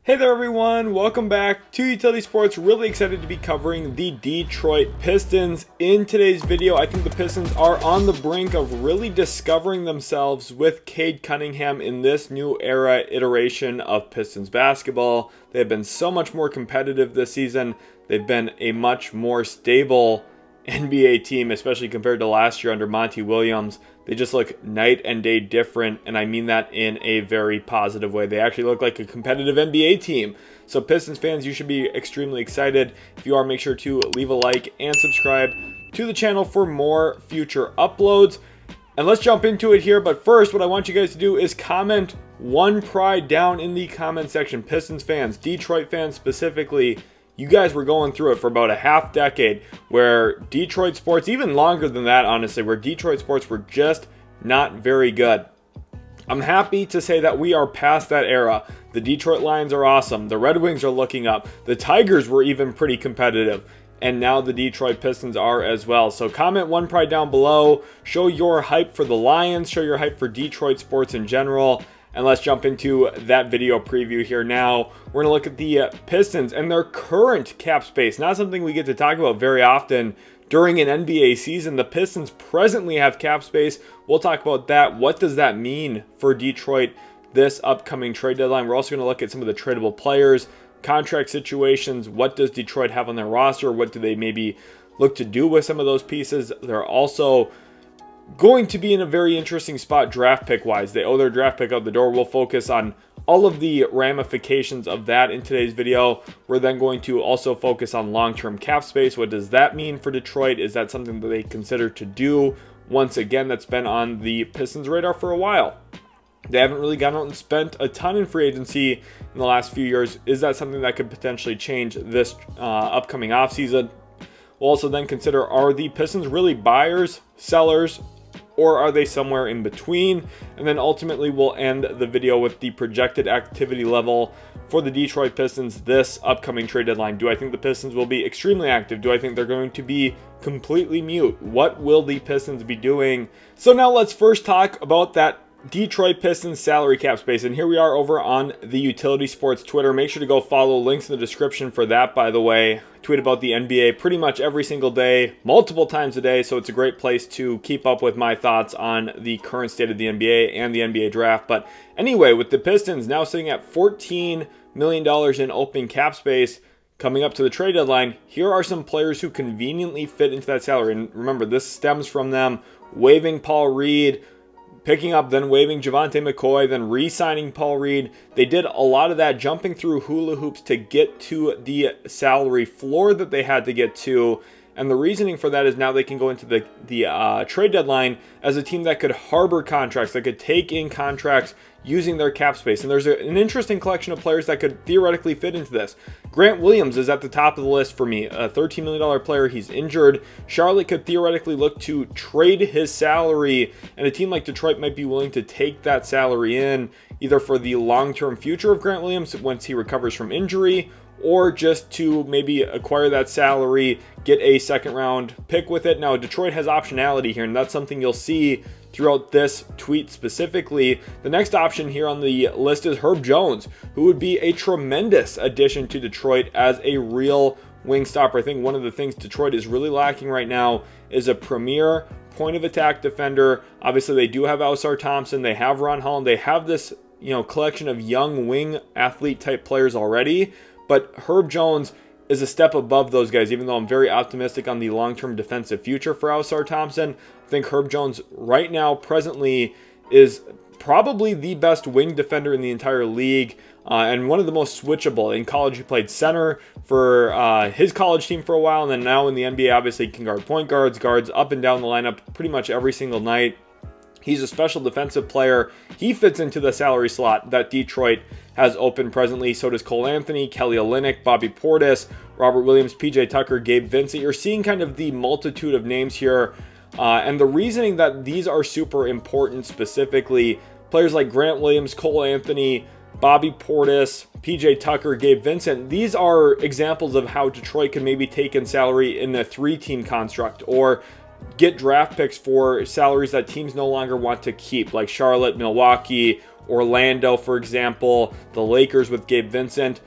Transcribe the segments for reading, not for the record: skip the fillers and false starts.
Hey there everyone, welcome back to Utility Sports. Really excited to be covering the Detroit Pistons. In today's video, I think the Pistons are on the brink of really discovering themselves with Cade Cunningham in this new era iteration of Pistons basketball. They've been so much more competitive this season. They've been a much more stable NBA team, especially compared to last year under Monty Williams. They just look night and day different, and I mean that in a very positive way. They actually look like a competitive NBA team. So Pistons fans, you should be extremely excited. If you are, make sure to leave a like and subscribe to the channel for more future uploads. And let's jump into it here. But first, what I want you guys to do is comment one pride down in the comment section. Pistons fans, Detroit fans specifically, you guys were going through it for about a half decade where Detroit sports, even longer than that, honestly, where Detroit sports were just not very good. I'm happy to say that we are past that era. The Detroit Lions are awesome. The Red Wings are looking up. The Tigers were even pretty competitive. And now the Detroit Pistons are as well. So comment one pride down below. Show your hype for the Lions. Show your hype for Detroit sports in general. And let's jump into that video preview here now. We're going to look at the Pistons and their current cap space. Not something we get to talk about very often during an NBA season. The Pistons presently have cap space. We'll talk about that. What does that mean for Detroit this upcoming trade deadline? We're also going to look at some of the tradable players, contract situations. What does Detroit have on their roster? What do they maybe look to do with some of those pieces? They're also going to be in a very interesting spot draft pick wise. They owe their draft pick out the door. We'll focus on all of the ramifications of that in today's video. We're then going to also focus on long-term cap space. What does that mean for Detroit? Is that something that they consider to do? Once again, that's been on the Pistons radar for a while. They haven't really gone out and spent a ton in free agency in the last few years. Is that something that could potentially change this upcoming offseason? We'll also then consider, are the Pistons really buyers, sellers, or are they somewhere in between? And then ultimately we'll end the video with the projected activity level for the Detroit Pistons this upcoming trade deadline. Do I think the Pistons will be extremely active? Do I think they're going to be completely mute? What will the Pistons be doing? So now let's first talk about that Detroit Pistons salary cap space. And here we are over on the Utility Sports Twitter. Make sure to go follow, links in the description for that, by the way. I tweet about the NBA pretty much every single day, multiple times a day, so it's a great place to keep up with my thoughts on the current state of the NBA and the NBA draft. But anyway, with the Pistons now sitting at $14 million in open cap space coming up to the trade deadline, here are some players who conveniently fit into that salary. And remember, this stems from them waiving Paul Reed, picking up, then waiving Javonte McCoy, then re-signing Paul Reed. They did a lot of that, jumping through hula hoops to get to the salary floor that they had to get to. And the reasoning for that is now they can go into the trade deadline as a team that could harbor contracts, that could take in contracts using their cap space. And there's an interesting collection of players that could theoretically fit into this. Grant Williams is at the top of the list for me, a $13 million player. He's injured. Charlotte could theoretically look to trade his salary, and a team like Detroit might be willing to take that salary in, either for the long-term future of Grant Williams once he recovers from injury, or just to maybe acquire that salary, get a second-round pick with it. Now, Detroit has optionality here, and that's something you'll see throughout this tweet specifically. The next option here on the list is Herb Jones, who would be a tremendous addition to Detroit as a real wing stopper. I think one of the things Detroit is really lacking right now is a premier point of attack defender. Obviously, they do have Ausar Thompson, they have Ron Holland, they have this collection of young wing athlete type players already. But Herb Jones is a step above those guys, even though I'm very optimistic on the long-term defensive future for Ausar Thompson. I think Herb Jones right now, presently, is probably the best wing defender in the entire league, and one of the most switchable. In college, he played center for his college team for a while, and then now in the NBA, obviously, he can guard point guards up and down the lineup pretty much every single night. He's a special defensive player. He fits into the salary slot that Detroit has open presently. So does Cole Anthony, Kelly Olynyk, Bobby Portis, Robert Williams, PJ Tucker, Gabe Vincent. You're seeing kind of the multitude of names here. And the reasoning that these are super important, specifically players like Grant Williams, Cole Anthony, Bobby Portis, PJ Tucker, Gabe Vincent, these are examples of how Detroit can maybe take in salary in a three-team construct, or get draft picks for salaries that teams no longer want to keep, like Charlotte, Milwaukee, Orlando, for example, the Lakers with Gabe Vincent.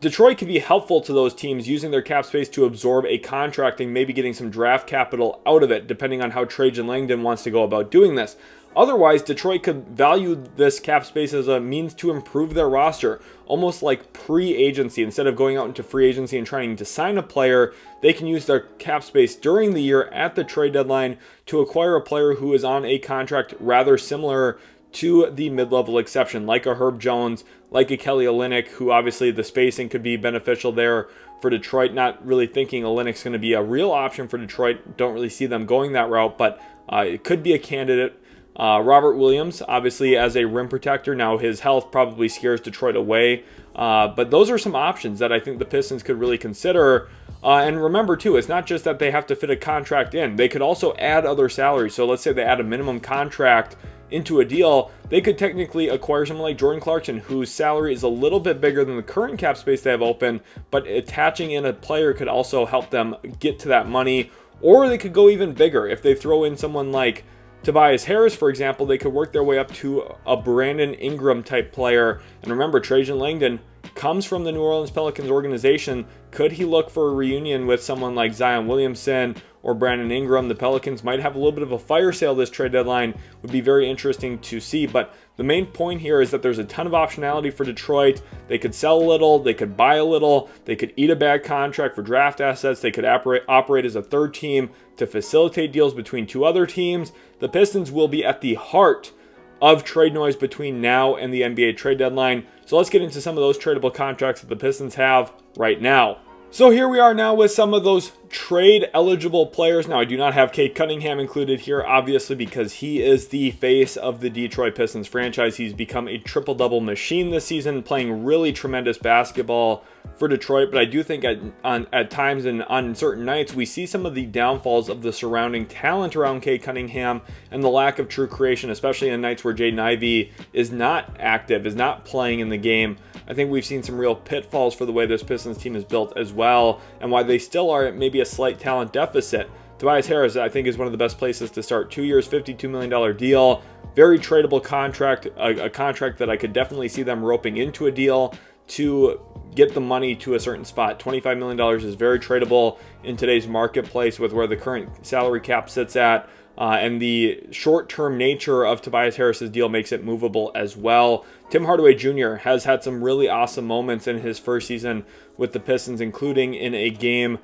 Detroit could be helpful to those teams using their cap space to absorb a contract and maybe getting some draft capital out of it, depending on how Trajan Langdon wants to go about doing this. Otherwise, Detroit could value this cap space as a means to improve their roster, almost like pre-agency. Instead of going out into free agency and trying to sign a player, they can use their cap space during the year at the trade deadline to acquire a player who is on a contract rather similar to the mid-level exception, like a Herb Jones, like a Kelly Olynyk, who obviously the spacing could be beneficial there for Detroit. Not really thinking Olynyk's going to be a real option for Detroit. Don't really see them going that route, but it could be a candidate. Robert Williams, obviously as a rim protector. Now his health probably scares Detroit away, but those are some options that I think the Pistons could really consider. And remember too, it's not just that they have to fit a contract in. They could also add other salaries. So let's say they add a minimum contract into a deal, they could technically acquire someone like Jordan Clarkson, whose salary is a little bit bigger than the current cap space they have open, but attaching in a player could also help them get to that money. Or they could go even bigger. If they throw in someone like Tobias Harris, for example, they could work their way up to a Brandon Ingram type player. And remember, Trajan Langdon comes from the New Orleans Pelicans organization. Could he look for a reunion with someone like Zion Williamson or Brandon Ingram? The Pelicans might have a little bit of a fire sale this trade deadline. Would be very interesting to see. But the main point here is that there's a ton of optionality for Detroit. They could sell a little, they could buy a little, they could eat a bad contract for draft assets, they could operate as a third team to facilitate deals between two other teams. The Pistons will be at the heart of trade noise between now and the NBA trade deadline. So let's get into some of those tradable contracts that the Pistons have right now. So here we are now with some of those trade eligible players. Now I do not have Cade Cunningham included here, obviously, because he is the face of the Detroit Pistons franchise. He's become a triple-double machine this season, playing really tremendous basketball for Detroit. But I do think at times and on certain nights, we see some of the downfalls of the surrounding talent around Cade Cunningham and the lack of true creation, especially on nights where Jaden Ivey is not active, is not playing in the game. I think we've seen some real pitfalls for the way this Pistons team is built as well, and why they still are at maybe a slight talent deficit. Tobias Harris, I think, is one of the best places to start. 2 years, $52 million deal. Very tradable contract, a contract that I could definitely see them roping into a deal to get the money to a certain spot. $25 million is very tradable in today's marketplace with where the current salary cap sits at. And the short-term nature of Tobias Harris's deal makes it movable as well. Tim Hardaway Jr. has had some really awesome moments in his first season with the Pistons, including in a game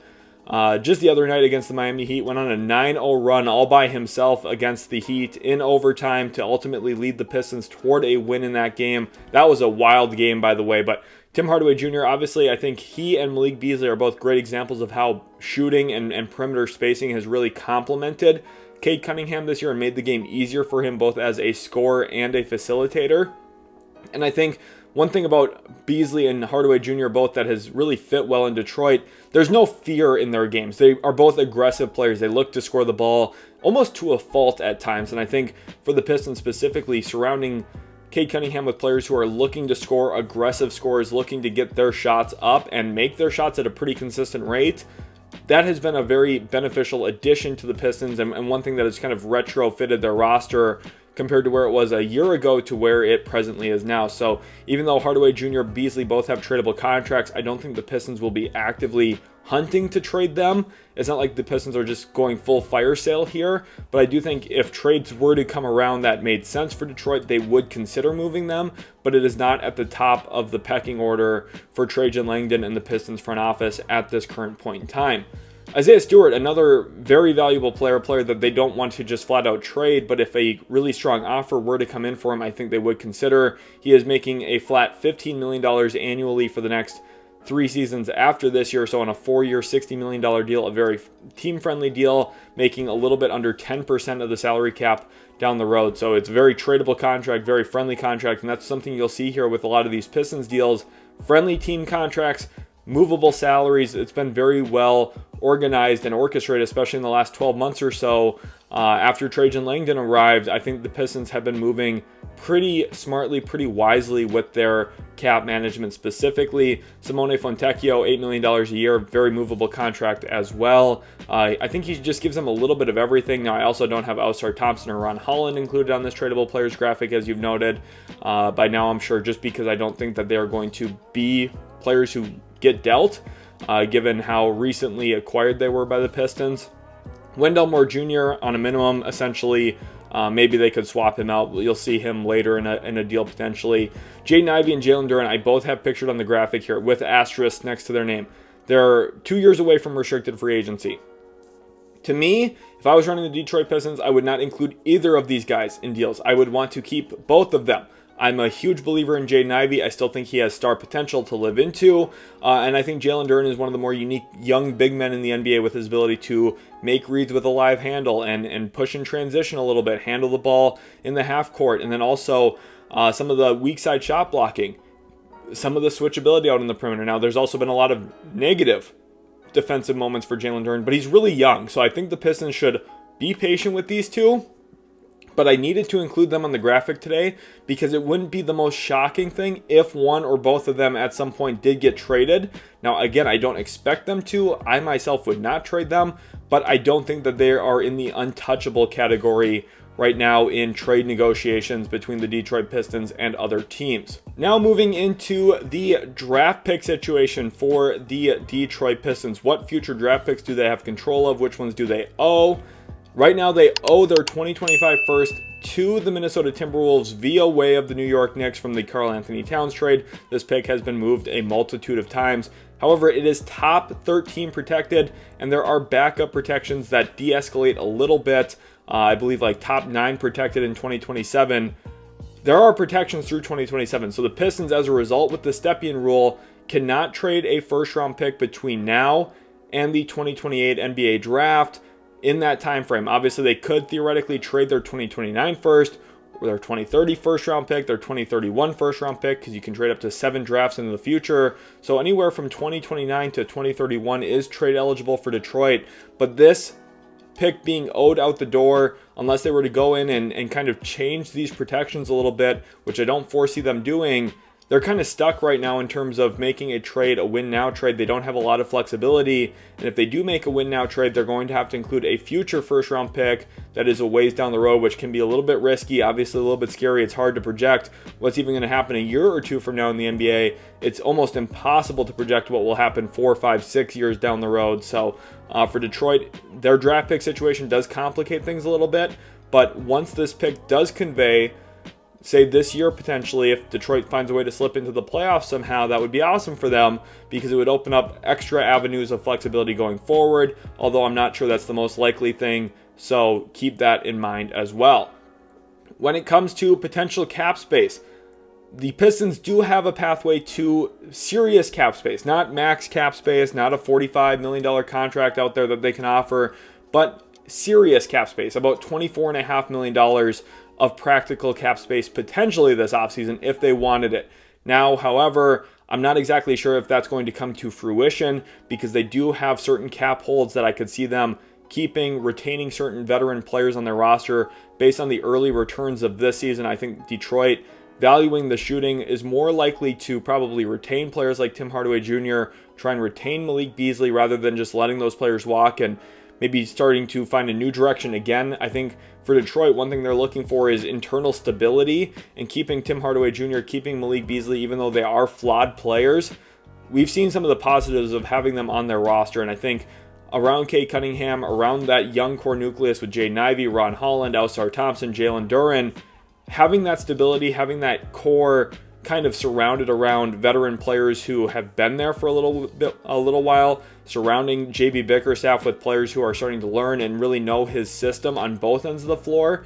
just the other night against the Miami Heat. Went on a 9-0 run all by himself against the Heat in overtime to ultimately lead the Pistons toward a win in that game. That was a wild game, by the way, but Tim Hardaway Jr., obviously, I think he and Malik Beasley are both great examples of how shooting and perimeter spacing has really complemented Cade Cunningham this year and made the game easier for him both as a scorer and a facilitator. And I think one thing about Beasley and Hardaway Jr. both that has really fit well in Detroit, there's no fear in their games. They are both aggressive players. They look to score the ball almost to a fault at times. And I think for the Pistons specifically, surrounding Cade Cunningham with players who are looking to score, aggressive scorers, looking to get their shots up and make their shots at a pretty consistent rate, that has been a very beneficial addition to the Pistons, and one thing that has kind of retrofitted their roster compared to where it was a year ago to where it presently is now. So even though Hardaway Jr., Beasley both have tradable contracts, I don't think the Pistons will be actively hunting to trade them. It's not like the Pistons are just going full fire sale here, but I do think if trades were to come around that made sense for Detroit, they would consider moving them, but it is not at the top of the pecking order for Trajan Langdon and the Pistons front office at this current point in time. Isaiah Stewart, another very valuable player that they don't want to just flat out trade, but if a really strong offer were to come in for him, I think they would consider. He is making a flat $15 million annually for the next 3 seasons after this year, so on a 4-year, $60 million deal, a very team-friendly deal, making a little bit under 10% of the salary cap down the road. So it's a very tradable contract, very friendly contract, and that's something you'll see here with a lot of these Pistons deals. Friendly team contracts, movable salaries. It's been very well organized and orchestrated, especially in the last 12 months or so. After Trajan Langdon arrived, I think the Pistons have been moving pretty smartly, pretty wisely with their cap management specifically. Simone Fontecchio, $8 million a year, very movable contract as well. I think he just gives them a little bit of everything. Now, I also don't have Ausar Thompson or Ron Holland included on this tradable players graphic, as you've noted. By now, I'm sure, just because I don't think that they are going to be players who get dealt, given how recently acquired they were by the Pistons. Wendell Moore Jr. on a minimum, essentially. Maybe they could swap him out. You'll see him later in a deal potentially. Jaden Ivey and Jalen Duren, I both have pictured on the graphic here with asterisks next to their name. They're 2 years away from restricted free agency. To me, if I was running the Detroit Pistons, I would not include either of these guys in deals. I would want to keep both of them. I'm a huge believer in Jaden Ivey. I still think he has star potential to live into. And I think Jalen Duren is one of the more unique young big men in the NBA with his ability to make reads with a live handle and push in transition a little bit, handle the ball in the half court, and then also some of the weak side shot blocking, some of the switchability out in the perimeter. Now, there's also been a lot of negative defensive moments for Jalen Duren, but he's really young. So I think the Pistons should be patient with these two. But I needed to include them on the graphic today because it wouldn't be the most shocking thing if one or both of them at some point did get traded. Now, again, I don't expect them to. I myself would not trade them, but I don't think that they are in the untouchable category right now in trade negotiations between the Detroit Pistons and other teams. Now moving into the draft pick situation for the Detroit Pistons. What future draft picks do they have control of? Which ones do they owe? Right now, they owe their 2025 first to the Minnesota Timberwolves via way of the New York Knicks from the Karl Anthony Towns trade. This pick has been moved a multitude of times. However, it is top 13 protected, and there are backup protections that de-escalate a little bit. I believe like top 9 protected in 2027. There are protections through 2027. So the Pistons, as a result, with the Stepien rule, cannot trade a first-round pick between now and the 2028 NBA draft. In that time frame, obviously they could theoretically trade their 2029 first, or their 2030 first round pick, their 2031 first round pick, because you can trade up to 7 drafts into the future. So anywhere from 2029 to 2031 is trade eligible for Detroit. But this pick being owed out the door, unless they were to go in and kind of change these protections a little bit, which I don't foresee them doing, they're kind of stuck right now in terms of making a trade, a win-now trade. They don't have a lot of flexibility, and if they do make a win-now trade, they're going to have to include a future first-round pick that is a ways down the road, which can be a little bit risky, obviously a little bit scary. It's hard to project what's even going to happen a year or two from now in the NBA. It's almost impossible to project what will happen 4, 5, 6 years down the road. So for Detroit, their draft pick situation does complicate things a little bit, but once this pick does convey, say this year potentially, if Detroit finds a way to slip into the playoffs somehow, that would be awesome for them because it would open up extra avenues of flexibility going forward, although I'm not sure that's the most likely thing, so keep that in mind as well. When it comes to potential cap space, the Pistons do have a pathway to serious cap space, not max cap space, not a $45 million contract out there that they can offer, but serious cap space, about $24.5 million of practical cap space potentially this offseason if they wanted it. Now, however, I'm not exactly sure if that's going to come to fruition because they do have certain cap holds that I could see them keeping, retaining certain veteran players on their roster based on the early returns of this season. I think Detroit, valuing the shooting, is more likely to probably retain players like Tim Hardaway Jr., try and retain Malik Beasley rather than just letting those players walk and maybe starting to find a new direction again. I think for Detroit, one thing they're looking for is internal stability and keeping Tim Hardaway Jr., keeping Malik Beasley, even though they are flawed players. We've seen some of the positives of having them on their roster, and I think around Cade Cunningham, around that young core nucleus with Jaden Ivey, Ron Holland, Ausar Thompson, Jalen Duren, having that stability, having that core kind of surrounded around veteran players who have been there for a little while, surrounding JB Bickerstaff with players who are starting to learn and really know his system on both ends of the floor,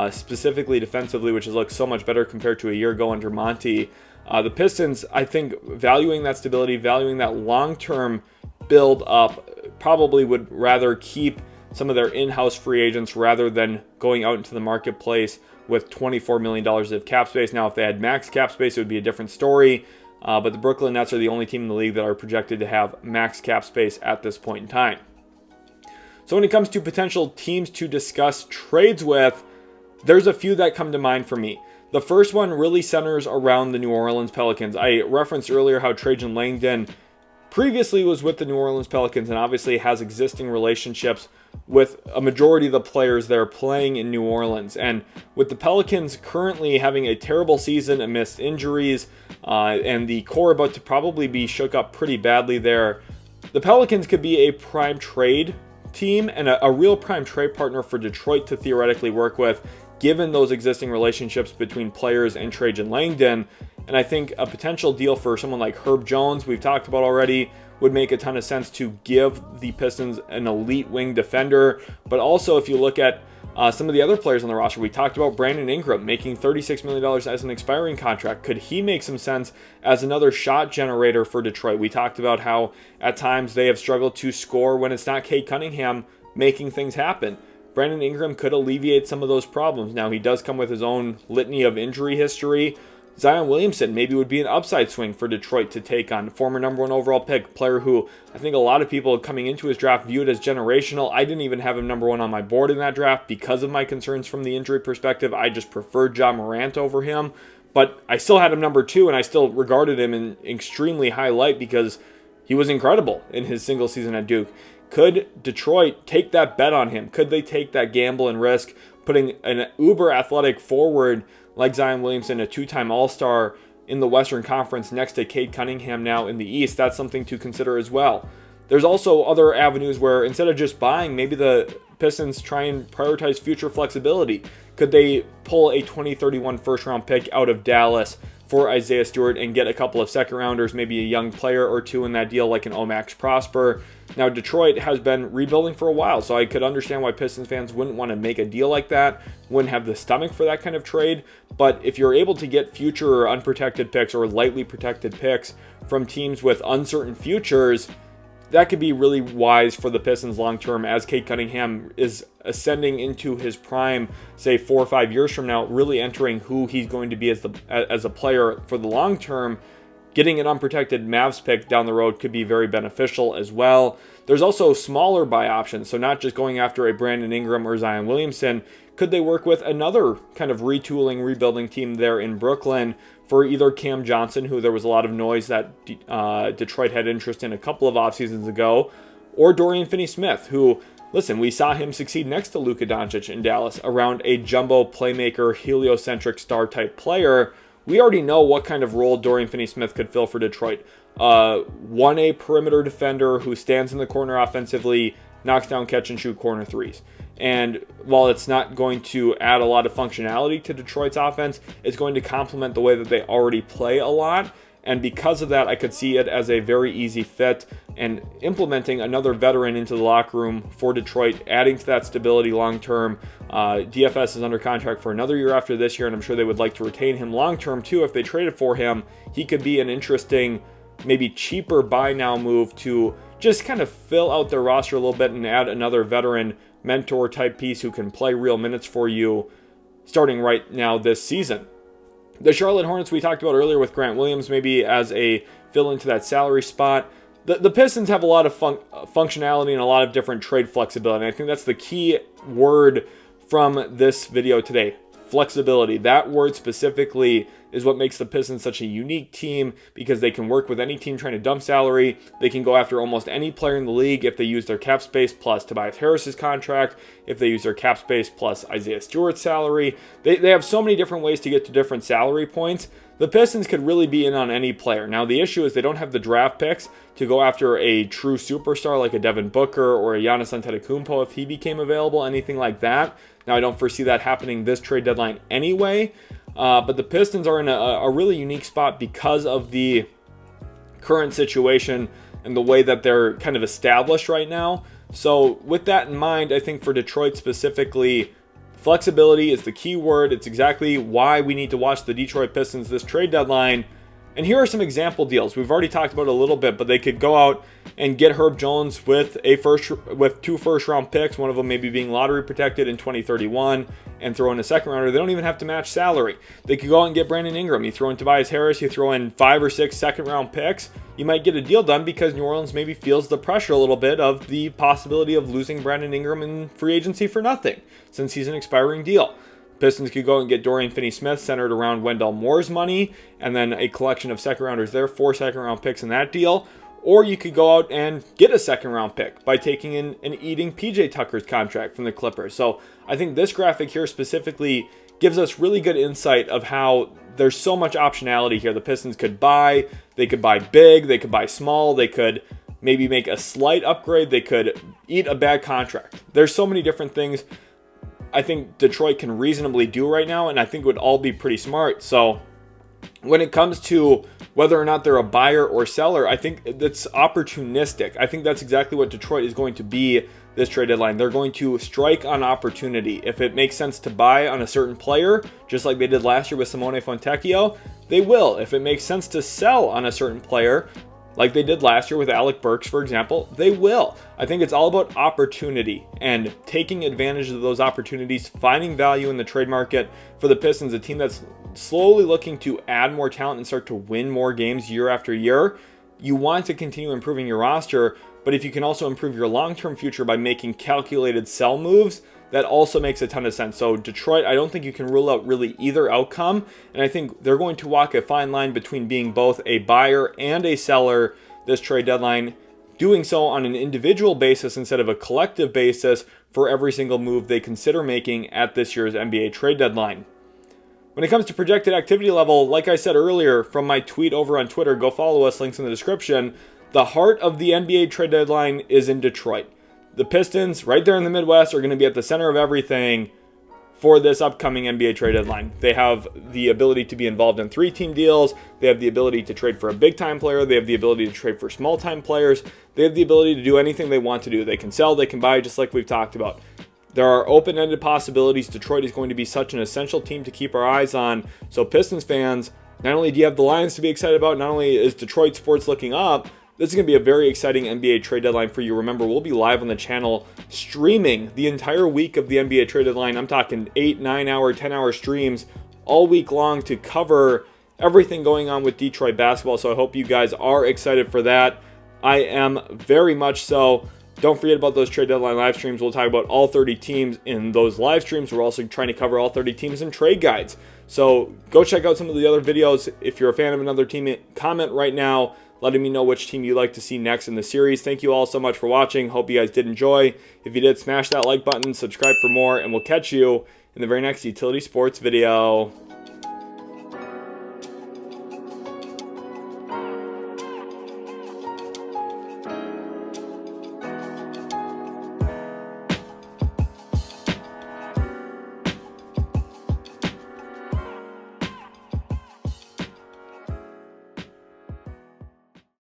specifically defensively, which has looked so much better compared to a year ago under Monty. The Pistons, I think, valuing that stability, valuing that long-term build up, probably would rather keep some of their in-house free agents rather than going out into the marketplace with $24 million of cap space. Now, if they had max cap space, it would be a different story. But the Brooklyn Nets are the only team in the league that are projected to have max cap space at this point in time. So when it comes to potential teams to discuss trades with, there's a few that come to mind for me. The first one really centers around the New Orleans Pelicans. I referenced earlier how Trajan Langdon previously was with the New Orleans Pelicans and obviously has existing relationships with a majority of the players that are playing in New Orleans. And with the Pelicans currently having a terrible season amidst injuries and the core about to probably be shook up pretty badly there, the Pelicans could be a prime trade team and a real prime trade partner for Detroit to theoretically work with, given those existing relationships between players and Trajan Langdon. And I think a potential deal for someone like Herb Jones, we've talked about already, would make a ton of sense to give the Pistons an elite wing defender. But also, if you look at some of the other players on the roster, we talked about Brandon Ingram making $36 million as an expiring contract. Could he make some sense as another shot generator for Detroit? We talked about how at times they have struggled to score when it's not Cade Cunningham making things happen. Brandon Ingram could alleviate some of those problems. Now, he does come with his own litany of injury history. Zion Williamson maybe would be an upside swing for Detroit to take on. Former number 1 overall pick, player who I think a lot of people coming into his draft viewed as generational. I didn't even have him number 1 on my board in that draft because of my concerns from the injury perspective. I just preferred Ja Morant over him. But I still had him number 2, and I still regarded him in extremely high light because he was incredible in his single season at Duke. Could Detroit take that bet on him? Could they take that gamble and risk putting an uber athletic forward like Zion Williamson, a 2-time All-Star in the Western Conference next to Cade Cunningham now in the East? That's something to consider as well. There's also other avenues where instead of just buying, maybe the Pistons try and prioritize future flexibility. Could they pull a 2031 first-round pick out of Dallas for Isaiah Stewart and get a couple of second-rounders, maybe a young player or two in that deal like an Omax Prosper? Now, Detroit has been rebuilding for a while, so I could understand why Pistons fans wouldn't want to make a deal like that, wouldn't have the stomach for that kind of trade. But if you're able to get future or unprotected picks or lightly protected picks from teams with uncertain futures, that could be really wise for the Pistons long-term as Cade Cunningham is ascending into his prime, say 4 or 5 years from now, really entering who he's going to be as a player for the long-term. Getting an unprotected Mavs pick down the road could be very beneficial as well. There's also smaller buy options, so not just going after a Brandon Ingram or Zion Williamson. Could they work with another kind of retooling, rebuilding team there in Brooklyn for either Cam Johnson, who there was a lot of noise that Detroit had interest in a couple of off seasons ago, or Dorian Finney-Smith, who, listen, we saw him succeed next to Luka Doncic in Dallas around a jumbo playmaker, heliocentric star-type player. We already know what kind of role Dorian Finney-Smith could fill for Detroit. 1A perimeter defender who stands in the corner offensively, knocks down catch-and-shoot corner threes. And while it's not going to add a lot of functionality to Detroit's offense, it's going to complement the way that they already play a lot. And because of that, I could see it as a very easy fit and implementing another veteran into the locker room for Detroit, adding to that stability long-term. DFS is under contract for another year after this year, and I'm sure they would like to retain him long-term too. If they traded for him, he could be an interesting, maybe cheaper buy now move to just kind of fill out their roster a little bit and add another veteran mentor type piece who can play real minutes for you starting right now this season. The Charlotte Hornets we talked about earlier with Grant Williams maybe as a fill into that salary spot. The Pistons have a lot of functionality and a lot of different trade flexibility. And I think that's the key word from this video today. Flexibility. That word specifically is what makes the Pistons such a unique team because they can work with any team trying to dump salary. They can go after almost any player in the league if they use their cap space plus Tobias Harris's contract, if they use their cap space plus Isaiah Stewart's salary. They have so many different ways to get to different salary points. The Pistons could really be in on any player. Now, the issue is they don't have the draft picks to go after a true superstar like a Devin Booker or a Giannis Antetokounmpo if he became available, anything like that. Now, I don't foresee that happening this trade deadline anyway, but the Pistons are in a really unique spot because of the current situation and the way that they're kind of established right now. So with that in mind, I think for Detroit specifically, flexibility is the key word. It's exactly why we need to watch the Detroit Pistons this trade deadline. And here are some example deals. We've already talked about it a little bit, but they could go out and get Herb Jones with two first-round picks, one of them maybe being lottery protected in 2031, and throw in a second rounder. They don't even have to match salary. They could go out and get Brandon Ingram. You throw in Tobias Harris, you throw in 5 or 6 second-round picks. You might get a deal done because New Orleans maybe feels the pressure a little bit of the possibility of losing Brandon Ingram in free agency for nothing, since he's an expiring deal. Pistons could go and get Dorian Finney-Smith centered around Wendell Moore's money, and then a collection of second-rounders there, 4 second-round picks in that deal. Or you could go out and get a second-round pick by taking in and eating PJ Tucker's contract from the Clippers. So I think this graphic here specifically gives us really good insight of how there's so much optionality here. The Pistons could buy, they could buy big, they could buy small, they could maybe make a slight upgrade, they could eat a bad contract. There's so many different things I think Detroit can reasonably do right now, and I think it would all be pretty smart. So when it comes to whether or not they're a buyer or seller, I think that's opportunistic. I think that's exactly what Detroit is going to be this trade deadline. They're going to strike on opportunity. If it makes sense to buy on a certain player, just like they did last year with Simone Fontecchio, they will. If it makes sense to sell on a certain player, like they did last year with Alec Burks, for example, they will. I think it's all about opportunity and taking advantage of those opportunities, finding value in the trade market. For the Pistons, a team that's slowly looking to add more talent and start to win more games year after year, you want to continue improving your roster, but if you can also improve your long-term future by making calculated sell moves, that also makes a ton of sense. So Detroit, I don't think you can rule out really either outcome. And I think they're going to walk a fine line between being both a buyer and a seller this trade deadline, doing so on an individual basis instead of a collective basis for every single move they consider making at this year's NBA trade deadline. When it comes to projected activity level, like I said earlier from my tweet over on Twitter, go follow us, links in the description, the heart of the NBA trade deadline is in Detroit. The Pistons, right there in the Midwest, are going to be at the center of everything for this upcoming NBA trade deadline. They have the ability to be involved in 3-team deals. They have the ability to trade for a big-time player. They have the ability to trade for small-time players. They have the ability to do anything they want to do. They can sell, they can buy, just like we've talked about. There are open-ended possibilities. Detroit is going to be such an essential team to keep our eyes on. So Pistons fans, not only do you have the Lions to be excited about, not only is Detroit sports looking up, this is going to be a very exciting NBA trade deadline for you. Remember, we'll be live on the channel streaming the entire week of the NBA trade deadline. I'm talking 8, 9-hour, 10-hour streams all week long to cover everything going on with Detroit basketball. So I hope you guys are excited for that. I am very much so. Don't forget about those trade deadline live streams. We'll talk about all 30 teams in those live streams. We're also trying to cover all 30 teams in trade guides. So go check out some of the other videos. If you're a fan of another team, comment right now, letting me know which team you'd like to see next in the series. Thank you all so much for watching. Hope you guys did enjoy. If you did, smash that like button, subscribe for more, and we'll catch you in the very next Utility Sports video.